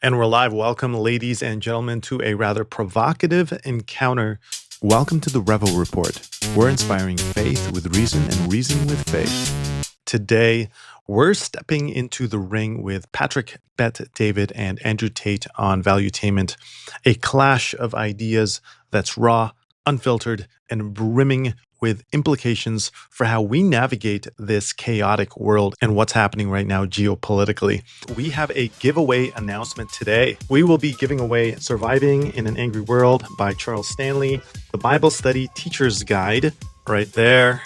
And we're live. Welcome, ladies and gentlemen, to a rather provocative encounter. Welcome to the Revo Report. We're inspiring faith with reason and reason with faith. Today, we're stepping into the ring with Patrick Bet-David and Andrew Tate on Valuetainment, a clash of ideas that's raw, unfiltered, and brimming with implications for how we navigate this chaotic world and what's happening right now geopolitically. We have a giveaway announcement today. We will be giving away Surviving in an Angry World by Charles Stanley, the Bible Study Teacher's Guide, right there,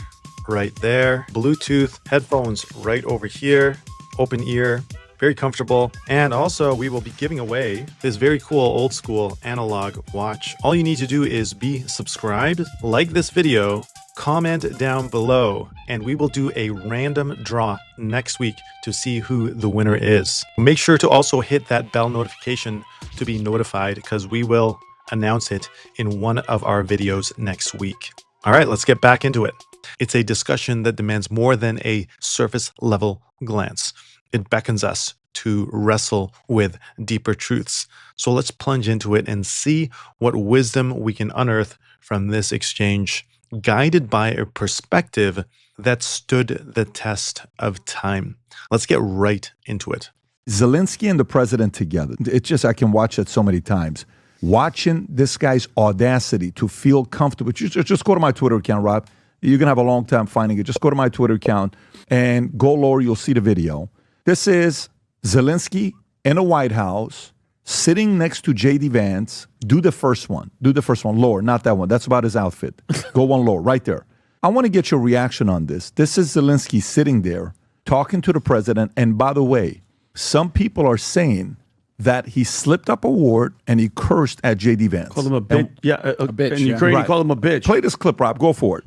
Bluetooth headphones right over here, open ear, very comfortable. And also we will be giving away this very cool old school analog watch. All you need to do is be subscribed, like this video, comment down below, and we will do a random draw next week to see who the winner is. Make sure to also hit that bell notification to be notified because we will announce it in one of our videos next week. All right, let's get back into it. It's a discussion that demands more than a surface level glance. It beckons us to wrestle with deeper truths. So let's plunge into it and see what wisdom we can unearth from this exchange, guided by a perspective that stood the test of time. Let's get right into it. Zelensky and the president together. It's just, I can watch it so many times. Watching this guy's audacity to feel comfortable. Just go to my Twitter account, Rob. You're going to have a long time finding it. Just go to my Twitter account and go lower. You'll see the video. This is Zelensky in a White House sitting next to JD Vance. Do the first one. Lower, not that one. That's about his outfit. Go one lower, right there. I want to get your reaction on this. This is Zelensky sitting there talking to the president. And by the way, some people are saying that he slipped up a word and he cursed at JD Vance. Called him a bitch. A bitch. In Ukraine, Right. he called him a bitch. Play this clip, Rob. Go for it.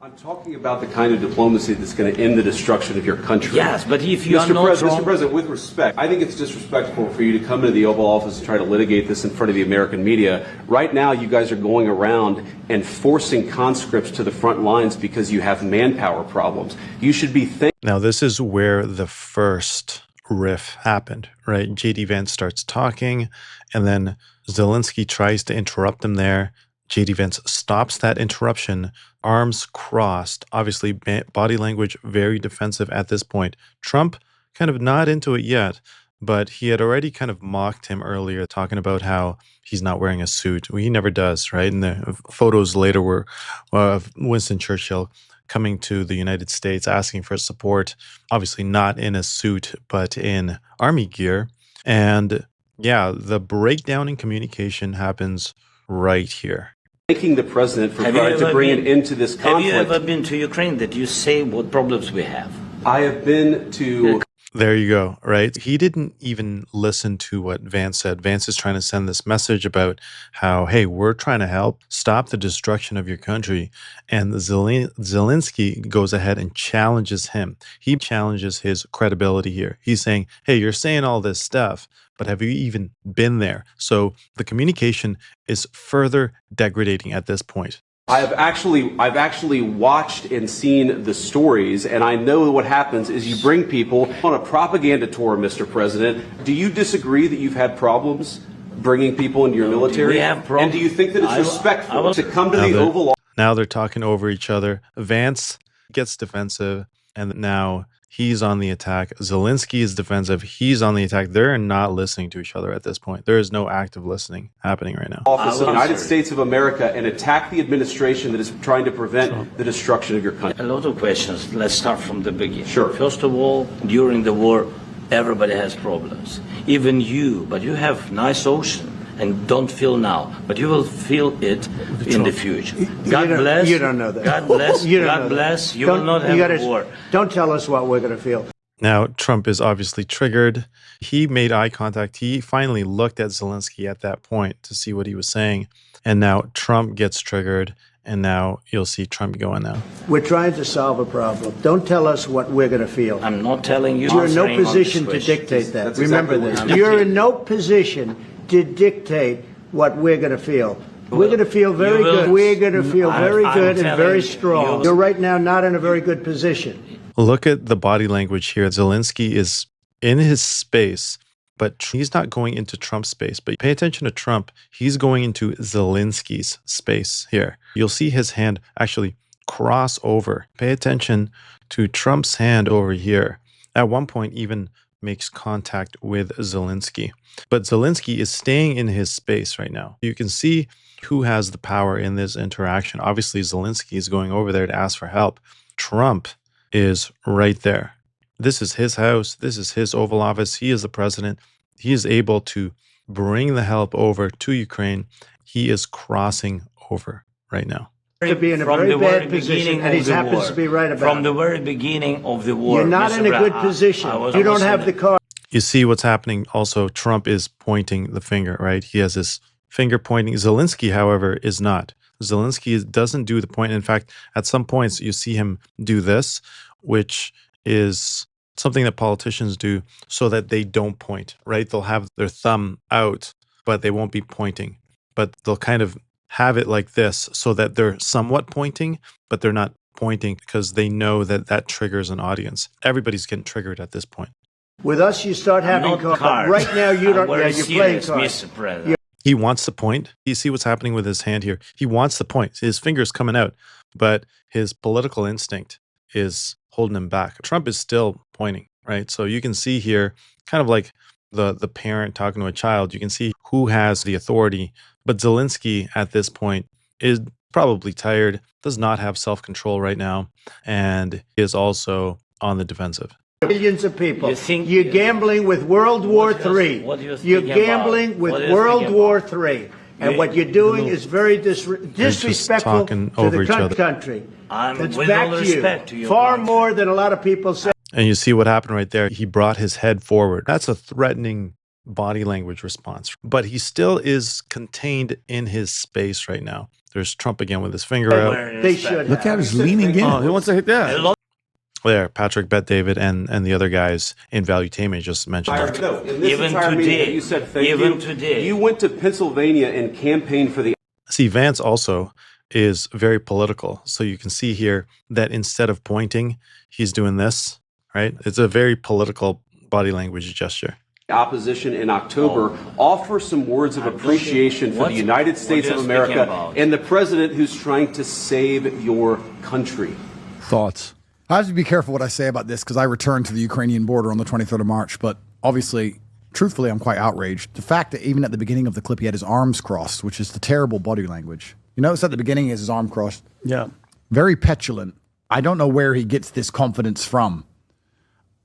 I'm talking about the kind of diplomacy that's going to end the destruction of your country. Yes, but if you are not Mr. President, with respect, I think it's disrespectful for you to come into the Oval Office and try to litigate this in front of the American media. Right now, you guys are going around and forcing conscripts to the front lines because you have manpower problems. You should be thinking. Now, this is where the first riff happened, right? JD Vance starts talking, and then Zelensky tries to interrupt him there. JD Vance stops that interruption, arms crossed, obviously body language very defensive at this point. Trump kind of not into it yet, but he had already kind of mocked him earlier, talking about how he's not wearing a suit. Well, he never does, right? And the photos later were of Winston Churchill coming to the United States, asking for support, obviously not in a suit, but in army gear. And yeah, the breakdown in communication happens right here. Thanking the president for trying to bring it into this conflict. Have you ever been to Ukraine that you say what problems we have? I have been to. There you go, right? He didn't even listen to what Vance said. Vance is trying to send this message about how, hey, we're trying to help stop the destruction of your country. And Zelensky goes ahead and challenges him. He challenges his credibility here. He's saying, hey, you're saying all this stuff, but have you even been there? So the communication is further degrading at this point. I've actually watched and seen the stories, and I know what happens is you bring people on a propaganda tour, Mr. President. Do you disagree that you've had problems bringing people into your military? We have problems. And do you think that it's respectful to come to the Oval Office? Now they're talking over each other. Vance gets defensive, and now he's on the attack. Zelensky is defensive. He's on the attack. They're not listening to each other at this point. There is no active listening happening right now. Office of the United States of America and attack the administration that is trying to prevent the destruction of your country. A lot of questions. Let's start from the beginning. Sure. First of all, during the war, everybody has problems. Even you, but you have nice ocean and don't feel now, but you will feel it in the future. God bless. You don't know that. God bless. You don't God know bless. that. You will not have a war. Don't tell us what we're going to feel. Now, Trump is obviously triggered. He made eye contact. He finally looked at Zelensky at that point to see what he was saying. And now Trump gets triggered. And now you'll see Trump going now. We're trying to solve a problem. Don't tell us what we're going to feel. I'm not telling you. You're in no position to dictate that. That's Remember exactly this. You're in no position to dictate what we're going to feel. We're going to feel very good. We're going to feel very good and very strong. You're right now not in a very good position. Look at the body language here. Zelensky is in his space, but he's not going into Trump's space. But pay attention to Trump. He's going into Zelensky's space here. You'll see his hand actually cross over. Pay attention to Trump's hand over here. At one point, even makes contact with Zelenskyy. But Zelenskyy is staying in his space right now. You can see who has the power in this interaction. Obviously, Zelenskyy is going over there to ask for help. Trump is right there. This is his house. This is his Oval Office. He is the president. He is able to bring the help over to Ukraine. He is crossing over right now. To be in a very bad position, and he happens to be right about From the very beginning of the war. You're not in a good position. You don't have the card. You see what's happening. Also, Trump is pointing the finger, right? He has his finger pointing. Zelenskyy, however, is not. Zelenskyy doesn't do the point. In fact, at some points, you see him do this, which is something that politicians do so that they don't point, right? They'll have their thumb out, but they won't be pointing. But they'll kind of have it like this so that they're somewhat pointing, but they're not pointing because they know that that triggers an audience. Everybody's getting triggered at this point. With us, you start having cards. Right now, you don't. Yeah, you're playing cards. Mr. President. He wants to point. You see what's happening with his hand here. He wants to point. His finger's coming out, but his political instinct is holding him back. Trump is still pointing, right? So you can see here, kind of like the parent talking to a child, you can see who has the authority. But Zelenskyy at this point is probably tired, does not have self-control right now, and is also on the defensive. Millions of people. You're gambling with World War III. You're gambling with World War III. And what you're doing is very disrespectful to the country. It's back to you. Far more than a lot of people say. And you see what happened right there. He brought his head forward. That's a threatening body language response. But he still is contained in his space right now. There's Trump again with his finger out. They should. Look at his leaning in. Oh, he wants to hit that. There, Patrick Bet David and the other guys in Valuetainment just mentioned that. No, in this entire meeting, you said thank you. Today. You went to Pennsylvania and campaigned for the... See, Vance also is very political. So you can see here that instead of pointing, he's doing this, right? It's a very political body language gesture. Opposition in October. Offer some words of appreciation for the United States of America and the president who's trying to save your country. Thoughts? I have to be careful what I say about this because I returned to the Ukrainian border on the 23rd of March. But obviously, truthfully, I'm quite outraged. The fact that even at the beginning of the clip, he had his arms crossed, which is the terrible body language. You notice at the beginning, he has his arm crossed. Yeah. Very petulant. I don't know where he gets this confidence from.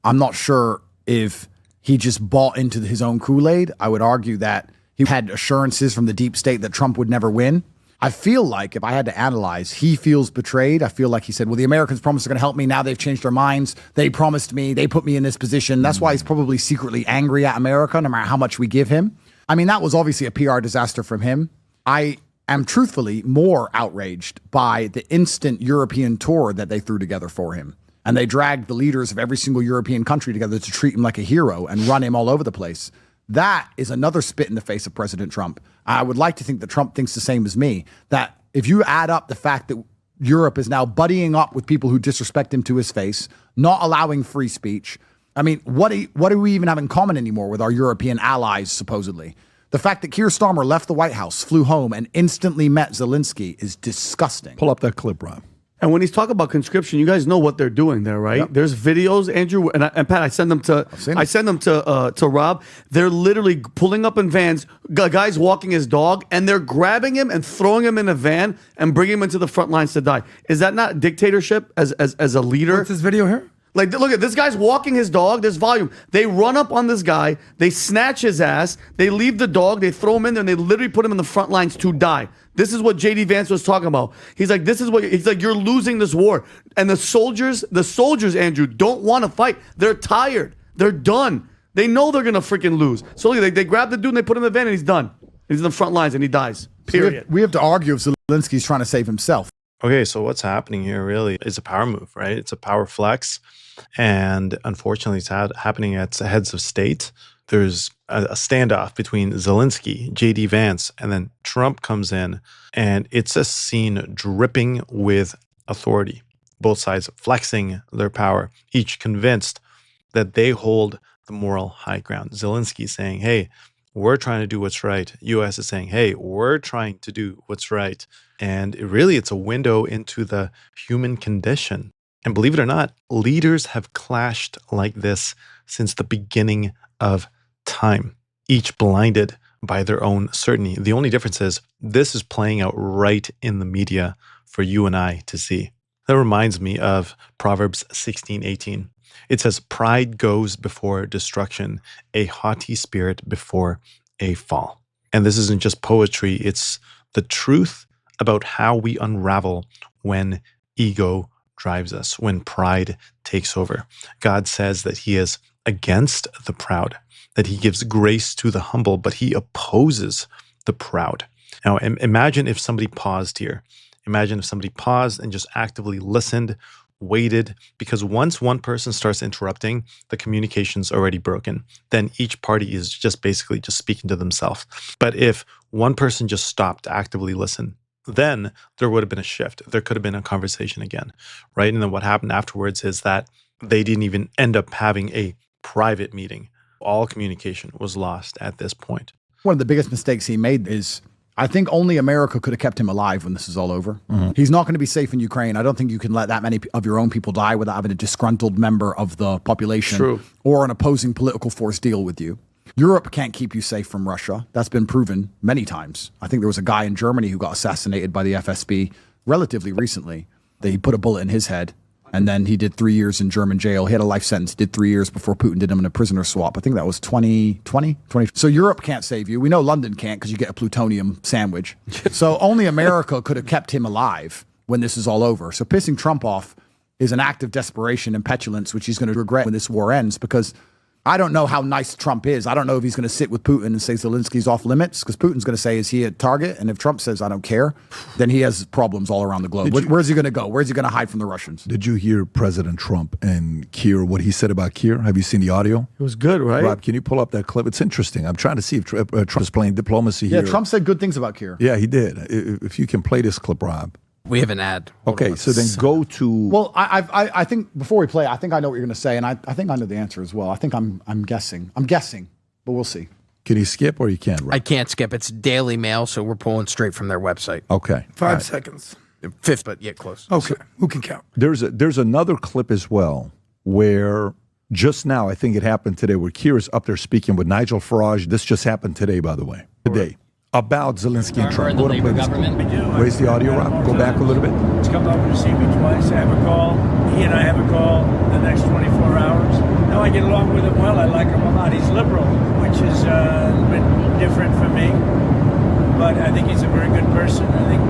I'm not sure if he just bought into his own Kool-Aid. I would argue that he had assurances from the deep state that Trump would never win. I feel like if I had to analyze, he feels betrayed. I feel like he said, well, the Americans promised they're going to help me. Now they've changed their minds. They promised me. They put me in this position. That's why he's probably secretly angry at America, no matter how much we give him. I mean, that was obviously a PR disaster from him. I am truthfully more outraged by the instant European tour that they threw together for him. And they dragged the leaders of every single European country together to treat him like a hero and run him all over the place. That is another spit in the face of President Trump. I would like to think that Trump thinks the same as me, that if you add up the fact that Europe is now buddying up with people who disrespect him to his face, not allowing free speech. I mean, what do we even have in common anymore with our European allies, supposedly? The fact that Keir Starmer left the White House, flew home, and instantly met Zelenskyy is disgusting. Pull up that clip, Rob. And when he's talking about conscription, you guys know what they're doing there, right? Yep. There's videos, Andrew and Pat. I send them to Rob. They're literally pulling up in vans. Guys walking his dog, and they're grabbing him and throwing him in a van and bringing him into the front lines to die. Is that not dictatorship as a leader? What's this video here? Like, look at this guy's walking his dog. There's volume. They run up on this guy. They snatch his ass. They leave the dog. They throw him in there, and they literally put him in the front lines to die. This is what JD Vance was talking about. He's like, you're losing this war. And the soldiers, Andrew, don't want to fight. They're tired. They're done. They know they're going to freaking lose. So they grab the dude and they put him in the van and he's done. He's in the front lines and he dies. Period. We have to argue if Zelensky's trying to save himself. Okay, so what's happening here really is a power move, right? It's a power flex. And unfortunately, it's happening at heads of state. There's a standoff between Zelenskyy, JD Vance, and then Trump comes in, and it's a scene dripping with authority. Both sides flexing their power, each convinced that they hold the moral high ground. Zelensky saying, hey, we're trying to do what's right. US is saying, hey, we're trying to do what's right. And it's a window into the human condition. And believe it or not, leaders have clashed like this since the beginning of time, each blinded by their own certainty. The only difference is this is playing out right in the media for you and I to see. That reminds me of Proverbs 16:18. It says, pride goes before destruction, a haughty spirit before a fall. And this isn't just poetry, it's the truth about how we unravel when ego drives us, when pride takes over. God says that he is against the proud, that he gives grace to the humble, but he opposes the proud. Now, imagine if somebody paused here. Imagine if somebody paused and just actively listened, waited, because once one person starts interrupting, the communication's already broken. Then each party is just basically just speaking to themselves. But if one person just stopped to actively listen, then there would have been a shift. There could have been a conversation again, right? And then what happened afterwards is that they didn't even end up having a private meeting. All communication was lost at this point. One of the biggest mistakes he made is I think only America could have kept him alive when this is all over. He's not going to be safe in Ukraine. I don't think you can let that many of your own people die without having a disgruntled member of the population or an opposing political force deal with you. Europe can't keep you safe from Russia. That's been proven many times. I think there was a guy in Germany who got assassinated by the FSB relatively recently. They put a bullet in his head, and then he did 3 years in German jail. He had a life sentence. He did 3 years before Putin did him in a prisoner swap. I think that was 2020. So Europe can't save you. We know London can't because you get a plutonium sandwich. So only America could have kept him alive when this is all over. So pissing Trump off is an act of desperation and petulance, which he's going to regret when this war ends, because I don't know how nice Trump is. I don't know if he's going to sit with Putin and say Zelensky's off limits, because Putin's going to say, is he a target? And if Trump says, I don't care, then he has problems all around the globe. Where's he going to go? Where's he going to hide from the Russians? Did you hear President Trump and Keir, what he said about Keir? Have you seen the audio? It was good, right? Rob, can you pull up that clip? It's interesting. I'm trying to see if Trump is playing diplomacy here. Yeah, Trump said good things about Keir. Yeah, he did. If you can play this clip, Rob. We have an ad. Okay, so then go to... Well, I think before we play, I think I know what you're going to say, and I think I know the answer as well. I think I'm guessing. I'm guessing, but we'll see. Can you skip or you can't? I can't skip. It's Daily Mail, so we're pulling straight from their website. Okay. 5 seconds. Fifth, but yet close. Okay. Who can count? There's another clip as well where just now, I think it happened today, where Keir is up there speaking with Nigel Farage. This just happened today, by the way. Today. About Zelensky and Trump. The Labour government. Raise the audio, Rob. Go back a little bit. He's come over to see me twice. I have a call. He and I have a call the next 24 hours. No, I get along with him well. I like him a lot. He's liberal, which has been different for me. But I think he's a very good person. I think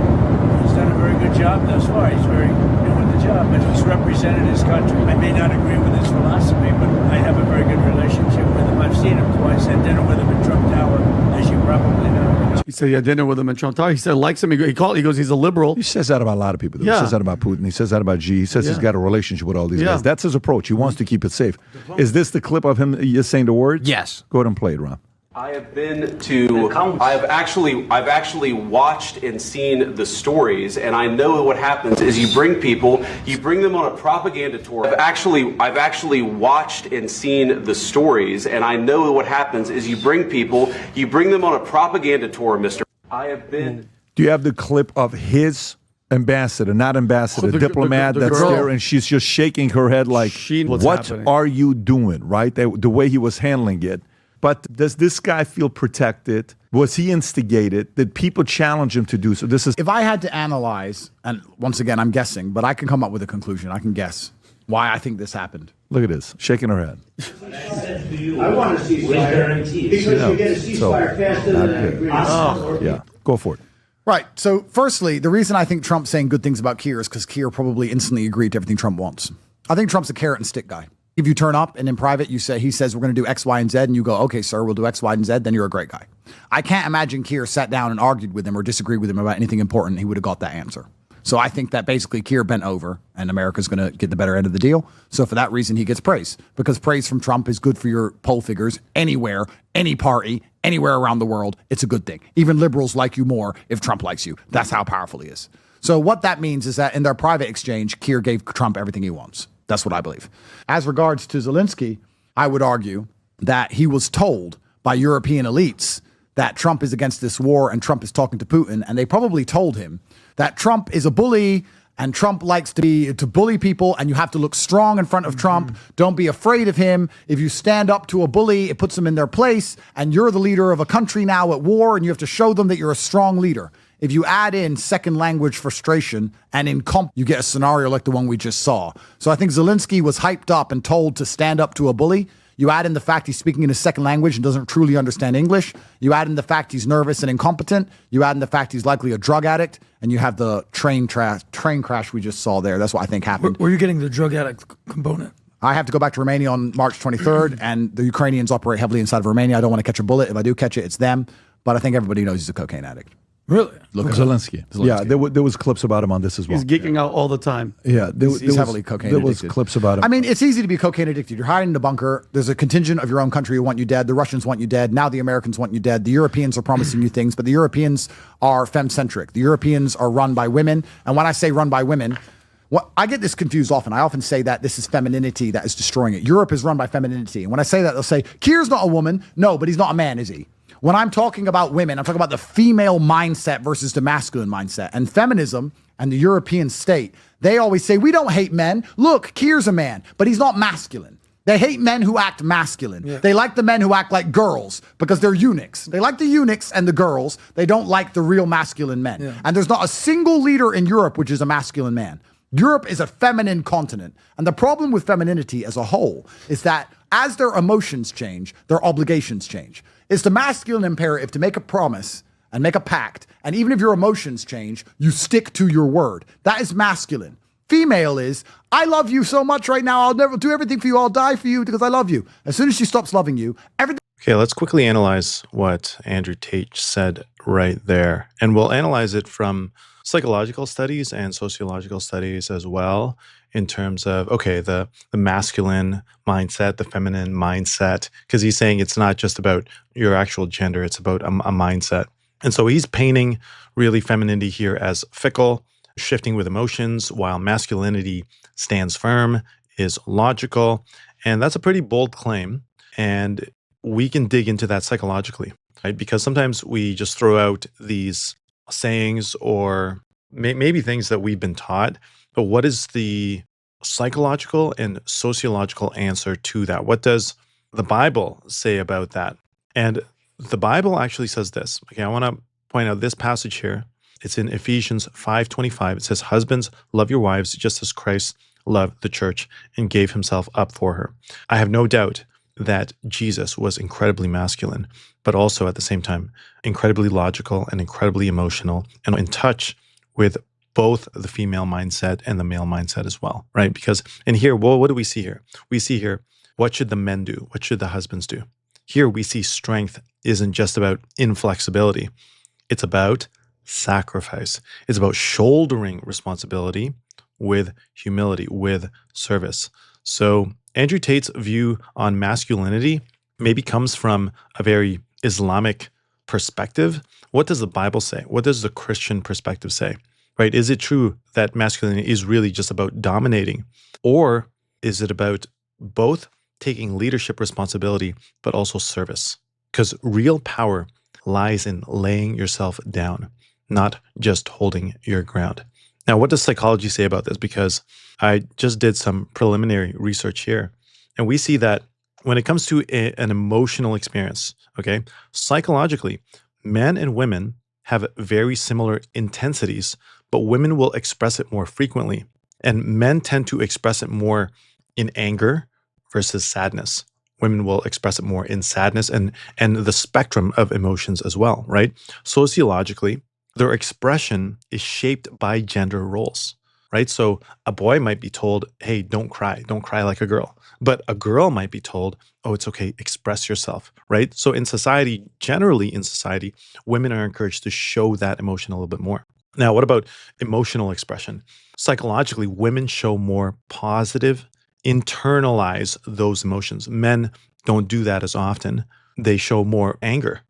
he's done a very good job thus far. He's very new at the job, but he's represented his country. I may not agree with his philosophy, but I have a very good relationship with him. I've seen him twice. Had dinner with him in Trump Tower, as you probably know. He said he had dinner with him in Trump Tower. He said likes him. He goes, he's a liberal. He says that about a lot of people. Though. Yeah. He says that about Putin. He says that about Xi. He says he's got a relationship with all these guys. That's his approach. He wants to keep it safe. Is this the clip of him just saying the words? Yes. Go ahead and play it, Rob. I have been to, I've actually watched and seen the stories, and I know what happens is you bring them on a propaganda tour. I've actually watched and seen the stories, and I know what happens is you bring them on a propaganda tour, Mr. I have been. Do you have the clip of his ambassador, not ambassador, diplomat the that's girl. there, and she's just shaking her head like, what are you doing, right? The way he was handling it. But does this guy feel protected? Was he instigated? Did people challenge him to do so? If I had to analyze, and once again, I'm guessing, but I can come up with a conclusion. I can guess why I think this happened. Look at this, shaking her head. I want to see fire because you get a ceasefire faster than an agreement. Yeah, go for it. Right. So, firstly, the reason I think Trump's saying good things about Keir is because Keir probably instantly agreed to everything Trump wants. I think Trump's a carrot and stick guy. If you turn up and in private he says we're going to do X, Y, and Z, and you go, okay, sir, we'll do X, Y, and Z, then you're a great guy. I can't imagine Keir sat down and argued with him or disagreed with him about anything important. He would have got that answer. So I think that basically Keir bent over and America's going to get the better end of the deal. So for that reason, he gets praise, because praise from Trump is good for your poll figures anywhere, any party, anywhere around the world. It's a good thing. Even liberals like you more if Trump likes you. That's how powerful he is. So what that means is that in their private exchange, Keir gave Trump everything he wants. That's what I believe. As regards to Zelensky, I would argue that he was told by European elites that Trump is against this war and Trump is talking to Putin. And they probably told him that Trump is a bully and Trump likes to bully people, and you have to look strong in front of Trump. Don't be afraid of him. If you stand up to a bully, it puts them in their place, and you're the leader of a country now at war, and you have to show them that you're a strong leader. If you add in second language frustration and you get a scenario like the one we just saw. So I think Zelensky was hyped up and told to stand up to a bully. You add in the fact he's speaking in his second language and doesn't truly understand English. You add in the fact he's nervous and incompetent. You add in the fact he's likely a drug addict. And you have the train crash we just saw there. That's what I think happened. Where are you getting the drug addict component? I have to go back to Romania on March 23rd, and the Ukrainians operate heavily inside of Romania. I don't want to catch a bullet. If I do catch it, it's them. But I think everybody knows he's a cocaine addict. Really? Look at Zelensky. Yeah, there was clips about him on this as well. He's geeking out all the time. Yeah, he's heavily cocaine addicted. addicted. There was clips about him. I mean, it's easy to be cocaine addicted. You're hiding in a bunker. There's a contingent of your own country who want you dead. The Russians want you dead. Now the Americans want you dead. The Europeans are promising you things, but the Europeans are femme-centric. The Europeans are run by women. And when I say run by women, I get this confused often. I often say that this is femininity that is destroying it. Europe is run by femininity. And when I say that, they'll say, Keir's not a woman. No, but he's not a man, is he? When I'm talking about women, I'm talking about the female mindset versus the masculine mindset. And feminism and the European state, they always say, we don't hate men. Look, Keir's a man, but he's not masculine. They hate men who act masculine. Yeah. They like the men who act like girls because they're eunuchs. They like the eunuchs and the girls. They don't like the real masculine men. Yeah. And there's not a single leader in Europe which is a masculine man. Europe is a feminine continent. And the problem with femininity as a whole is that as their emotions change, their obligations change. It's the masculine imperative to make a promise and make a pact. And even if your emotions change, you stick to your word. That is masculine. Female is, I love you so much right now. I'll never do everything for you. I'll die for you because I love you. As soon as she stops loving you, everything. Okay, let's quickly analyze what Andrew Tate said right there. And we'll analyze it from psychological studies and sociological studies as well, in terms of, okay, the masculine mindset, the feminine mindset, because he's saying it's not just about your actual gender, it's about a mindset. And so he's painting really femininity here as fickle, shifting with emotions, while masculinity stands firm, is logical. And that's a pretty bold claim. And we can dig into that psychologically, right? Because sometimes we just throw out these sayings or maybe things that we've been taught, but what is the psychological and sociological answer to that? What does the Bible say about that? And the Bible actually says this. Okay, I want to point out this passage here. It's in Ephesians 5:25. It says, husbands, love your wives just as Christ loved the church and gave himself up for her. I have no doubt that Jesus was incredibly masculine, but also at the same time, incredibly logical and incredibly emotional and in touch with both the female mindset and the male mindset as well, right? Because in here, well, what do we see here? We see here, what should the men do? What should the husbands do? Here we see strength isn't just about inflexibility. It's about sacrifice. It's about shouldering responsibility with humility, with service. So Andrew Tate's view on masculinity maybe comes from a very Islamic perspective. What does the Bible say? What does the Christian perspective say? Right? Is it true that masculinity is really just about dominating? Or is it about both taking leadership responsibility, but also service? Because real power lies in laying yourself down, not just holding your ground. Now, what does psychology say about this? Because I just did some preliminary research here, and we see that when it comes to an emotional experience, okay, psychologically, men and women have very similar intensities, but women will express it more frequently. And men tend to express it more in anger versus sadness. Women will express it more in sadness and the spectrum of emotions as well, right? Sociologically, their expression is shaped by gender roles, right? So a boy might be told, hey, don't cry like a girl. But a girl might be told, oh, it's okay, express yourself, right? So in society, generally in society, women are encouraged to show that emotion a little bit more. Now, what about emotional expression? Psychologically, women show more positive, internalize those emotions. Men don't do that as often. They show more anger,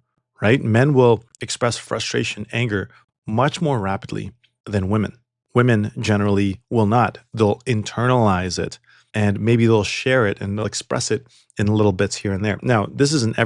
right? Men will express frustration, anger much more rapidly than women. Women generally will not. They'll internalize it and maybe they'll share it and they'll express it in little bits here and there. Now, this isn't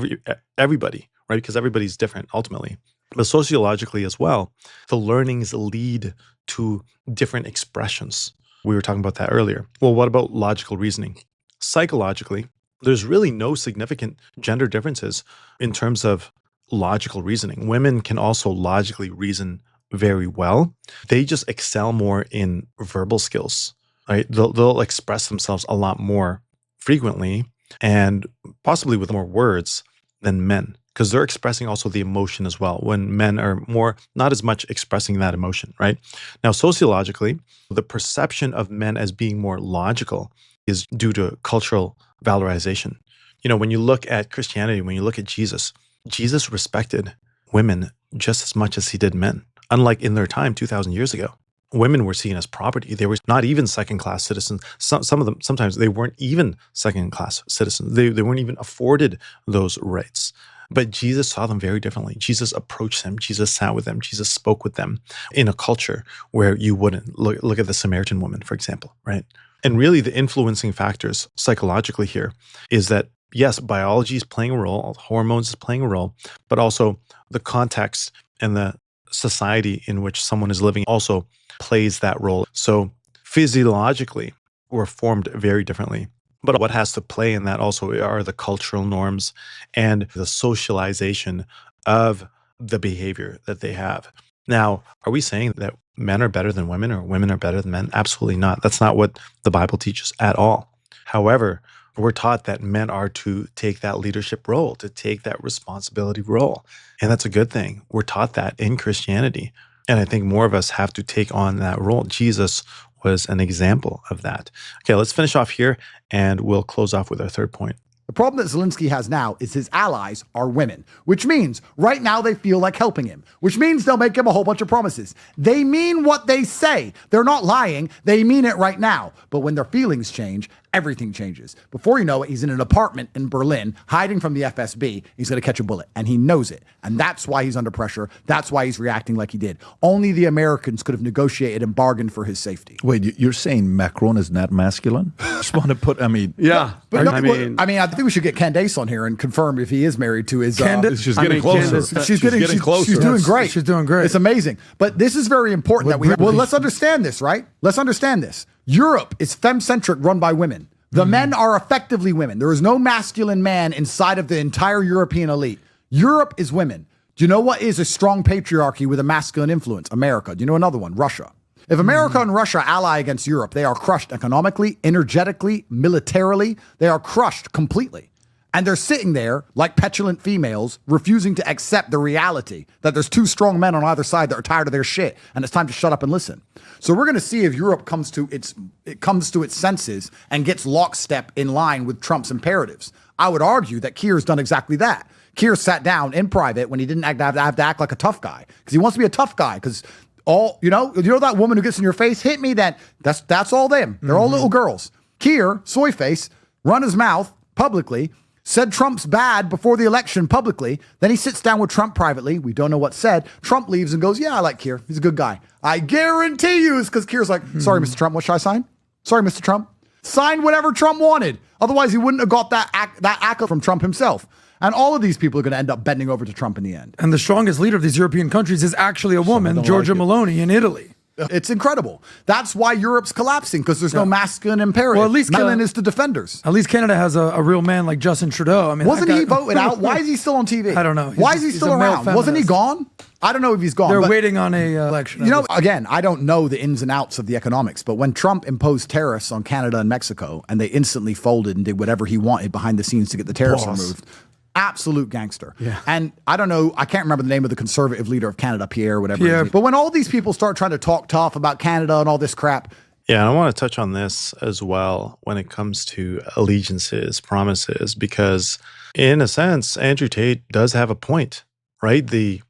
everybody, right? Because everybody's different ultimately. But sociologically as well, the learnings lead to different expressions. We were talking about that earlier. Well, what about logical reasoning? Psychologically, there's really no significant gender differences in terms of logical reasoning. Women can also logically reason very well. They just excel more in verbal skills, right? They'll express themselves a lot more frequently and possibly with more words than men, because they're expressing also the emotion as well, when men are more, not as much expressing that emotion, right? Now, sociologically, the perception of men as being more logical is due to cultural valorization. You know, when you look at Christianity, when you look at Jesus, Jesus respected women just as much as he did men. Unlike in their time, 2,000 years ago, women were seen as property. They were not even second-class citizens. Some of them, sometimes they weren't even second-class citizens. They weren't even afforded those rights. But Jesus saw them very differently. Jesus approached them. Jesus sat with them. Jesus spoke with them in a culture where you wouldn't. Look at the Samaritan woman, for example, right? And really the influencing factors psychologically here is that, yes, biology is playing a role, hormones is playing a role, but also the context and the society in which someone is living also plays that role. So physiologically, we're formed very differently. But what has to play in that also are the cultural norms and the socialization of the behavior that they have. Now, are we saying that men are better than women or women are better than men? Absolutely not. That's not what the Bible teaches at all. However, we're taught that men are to take that leadership role, to take that responsibility role. And that's a good thing. We're taught that in Christianity. And I think more of us have to take on that role. Jesus was an example of that. Okay, let's finish off here and we'll close off with our third point. The problem that Zelensky has now is his allies are women, which means right now they feel like helping him, which means they'll make him a whole bunch of promises. They mean what they say. They're not lying. They mean it right now. But when their feelings change, everything changes. Before you know it, he's in an apartment in Berlin, hiding from the FSB. He's going to catch a bullet, and he knows it. And that's why he's under pressure. That's why he's reacting like he did. Only the Americans could have negotiated and bargained for his safety. Wait, you're saying Macron is not masculine? Just want to put, yeah. But no, I think we should get Candace on here and confirm if he is married to his. She's getting closer. She's getting closer. She's doing great. She's doing great. It's amazing. But this is very important let's understand this, right? Let's understand this. Europe is femme-centric, run by women. The men are effectively women. There is no masculine man inside of the entire European elite. Europe is women. Do you know what is a strong patriarchy with a masculine influence? America. Do you know another one? Russia. If America and Russia ally against Europe, they are crushed economically, energetically, militarily. They are crushed completely. And they're sitting there like petulant females, refusing to accept the reality that there's two strong men on either side that are tired of their shit, and it's time to shut up and listen. So we're going to see if Europe comes to its senses and gets lockstep in line with Trump's imperatives. I would argue that Keir's done exactly that. Keir sat down in private when he didn't have to act like a tough guy, because he wants to be a tough guy. Because you know that woman who gets in your face, hit me. That's all them. They're all little girls. Keir, soy face, run his mouth publicly. Said Trump's bad before the election publicly. Then he sits down with Trump privately. We don't know what's said. Trump leaves and goes, yeah, I like Keir. He's a good guy. I guarantee you it's because Keir's like, sorry, Mr. Trump, what should I sign? Sorry, Mr. Trump. Sign whatever Trump wanted. Otherwise, he wouldn't have got that accolade from Trump himself. And all of these people are going to end up bending over to Trump in the end. And the strongest leader of these European countries is actually a woman, Giorgia Meloni in Italy. It's incredible. That's why Europe's collapsing, because there's no masculine imperative. Well, at least masculine is the defenders. At least Canada has a real man like Justin Trudeau. I mean, wasn't he voted out? Why is he still on TV? I don't know. Why is he still around? Wasn't he gone? I don't know if he's gone. They're waiting on a election. You know, again, I don't know the ins and outs of the economics, but when Trump imposed tariffs on Canada and Mexico, and they instantly folded and did whatever he wanted behind the scenes to get the tariffs removed. Absolute gangster. Yeah. And I don't know, I can't remember the name of the conservative leader of Canada, Pierre, whatever. Yeah. But when all these people start trying to talk tough about Canada and all this crap. Yeah, and I want to touch on this as well when it comes to allegiances, promises, because in a sense, Andrew Tate does have a point, right? The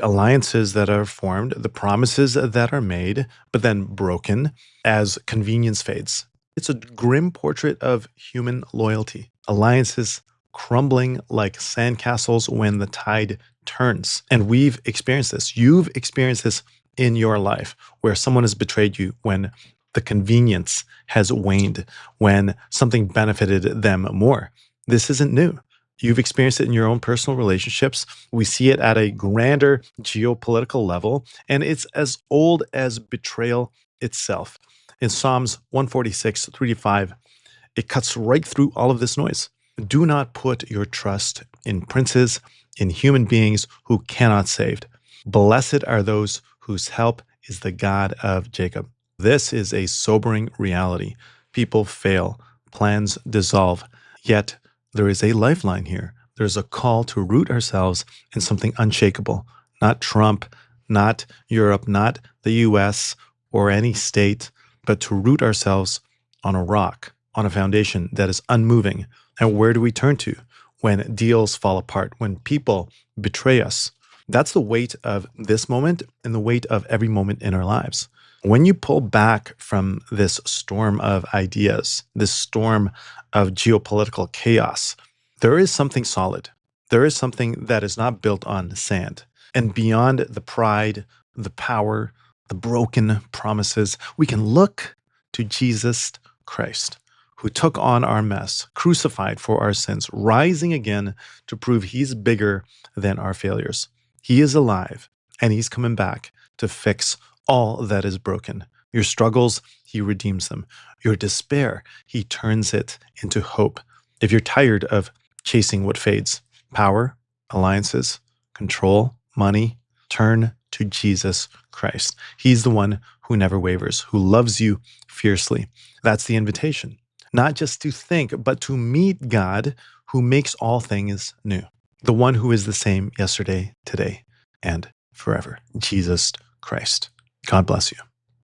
alliances that are formed, the promises that are made, but then broken as convenience fades. It's a grim portrait of human loyalty. Alliances crumbling like sandcastles when the tide turns. And we've experienced this. You've experienced this in your life, where someone has betrayed you when The convenience has waned when something benefited them more. This isn't new. You've experienced it in your own personal relationships. We see it at a grander geopolitical level, and it's as old as betrayal itself. In Psalms 146, 3-5, it cuts right through all of this noise. Do not put your trust in princes, in human beings who cannot save. Blessed are those whose help is the God of Jacob. This is a sobering reality. People fail, plans dissolve, yet there is a lifeline here. There's a call to root ourselves in something unshakable, not Trump, not Europe, not the US or any state, but to root ourselves on a rock, on a foundation that is unmoving. And where do we turn to when deals fall apart, when people betray us? That's the weight of this moment and the weight of every moment in our lives. When you pull back from this storm of ideas, this storm of geopolitical chaos, there is something solid. There is something that is not built on sand. And beyond the pride, the power, the broken promises, we can look to Jesus Christ, who took on our mess, crucified for our sins, rising again to prove he's bigger than our failures. He is alive, and he's coming back to fix all that is broken. Your struggles, he redeems them. Your despair, he turns it into hope. If you're tired of chasing what fades, power, alliances, control, money, turn to Jesus Christ. He's the one who never wavers, who loves you fiercely. That's the invitation. Not just to think, but to meet God who makes all things new. The one who is the same yesterday, today, and forever. Jesus Christ. God bless you.